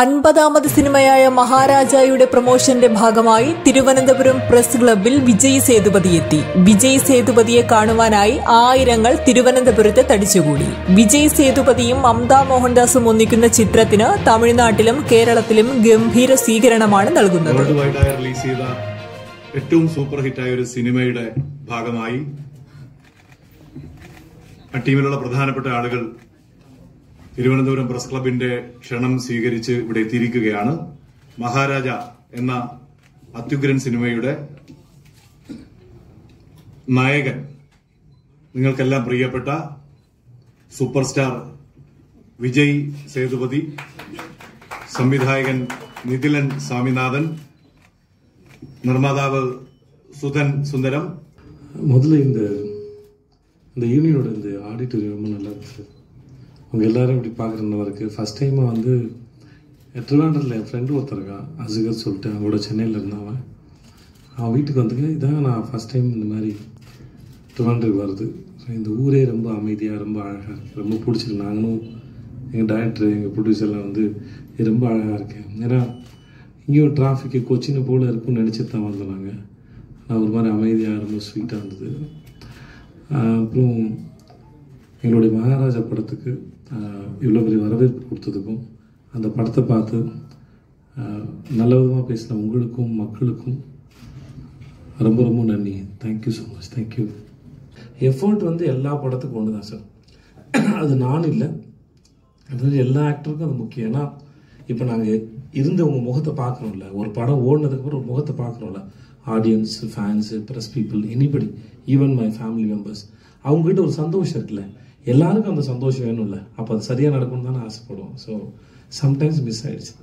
അൻപതാമത് സിനിമയായ മഹാരാജയുടെ പ്രൊമോഷന്റെ ഭാഗമായി തിരുവനന്തപുരം പ്രസ് ക്ലബ്ബിൽ വിജയ് സേതുപതി എത്തി. വിജയ് സേതുപതിയെ കാണുവാനായി ആയിരങ്ങൾ തിരുവനന്തപുരത്ത് തടിച്ചുകൂടി. വിജയ് സേതുപതിയും മമത മോഹൻദാസും ഒന്നിക്കുന്ന ചിത്രത്തിന് തമിഴ്നാട്ടിലും കേരളത്തിലും ഗംഭീര സ്വീകരണമാണ് നൽകുന്നത്. റിലീസ് ചെയ്ത ഏറ്റവും സൂപ്പർ ഹിറ്റായ ഒരു സിനിമയുടെ ഭാഗമായി ടീമിലുള്ള പ്രധാനപ്പെട്ട ആളുകൾ തിരുവനന്തപുരം പ്രസ് ക്ലബിന്റെ ക്ഷണം സ്വീകരിച്ച് ഇവിടെ എത്തിയിരിക്കുകയാണ്. മഹാരാജ എന്ന അത്യുഗ്രൻ സിനിമയുടെ നായകൻ, നിങ്ങൾക്കെല്ലാം പ്രിയപ്പെട്ട സൂപ്പർ സ്റ്റാർ വിജയ് സേതുപതി, സംവിധായകൻ നിതിലൻ സ്വാമിനാഥൻ, നിർമ്മാതാവ് സുധൻ സുന്ദരം. முதல்ல இந்த யூனியனோட இந்த ஆடிட்டோரியம் ரொம்ப நல்லா இருந்துச்சு. அவங்க எல்லாரும் இப்படி பார்க்குறவங்க இருக்குது. ஃபஸ்ட் டைமாக வந்து திருவாண்டரில் என் ஃப்ரெண்டு ஒருத்தர் இருக்கான், அசுகர் சொல்லிட்டு, அவங்களோட சென்னையில் இருந்தவன். அவன் வீட்டுக்கு வந்துங்க, இதான் நான் ஃபஸ்ட் டைம் இந்த மாதிரி திருவாண்டருக்கு வருது. இந்த ஊரே ரொம்ப அமைதியாக ரொம்ப அழகாக இருக்குது, ரொம்ப பிடிச்சிருக்கு. நாங்களும் எங்கள் டைரக்டர் எங்கள் ப்ரொடியூசர்லாம் வந்து இது ரொம்ப அழகாக இருக்குது. ஏன்னா இங்கேயும் டிராஃபிக்கு கொச்சினை போல் இருக்குன்னு நினச்சி தான் வந்தோம் நாங்கள். ஒரு மாதிரி அமைதியாக ரொம்ப ஸ்வீட்டாக இருந்தது. அப்புறம் எங்களுடைய மகாராஜா படத்துக்கு இவ்வளோ பெரிய வரவேற்பு கொடுத்ததுக்கும் அந்த படத்தை பார்த்து நல்ல விதமாக பேசின உங்களுக்கும் மக்களுக்கும் ரொம்ப ரொம்ப நன்றி. Thank you so much. Thank you. Effort வந்து எல்லா படத்துக்கும் ஒன்று தான் சார். அது நான் இல்லை, அது எல்லா ஆக்டருக்கும் அது முக்கியம். ஏன்னா இப்போ நாங்கள் இருந்த உங்கள் முகத்தை பார்க்குறோம்ல, ஒரு படம் ஓடினதுக்கப்புறம் ஒரு முகத்தை பார்க்குறோம்ல, audience, fans, press people, anybody, even my family members, அவங்ககிட்ட ஒரு சந்தோஷம் இருக்குல்ல, எல்லாருக்கும் அந்த சந்தோஷம் வேணும்ல. அப்போ அது சரியாக நடக்கும்னு தானே ஆசைப்படுவோம். ஸோ சம்டைம்ஸ் மிஸ் ஆயிடுச்சு.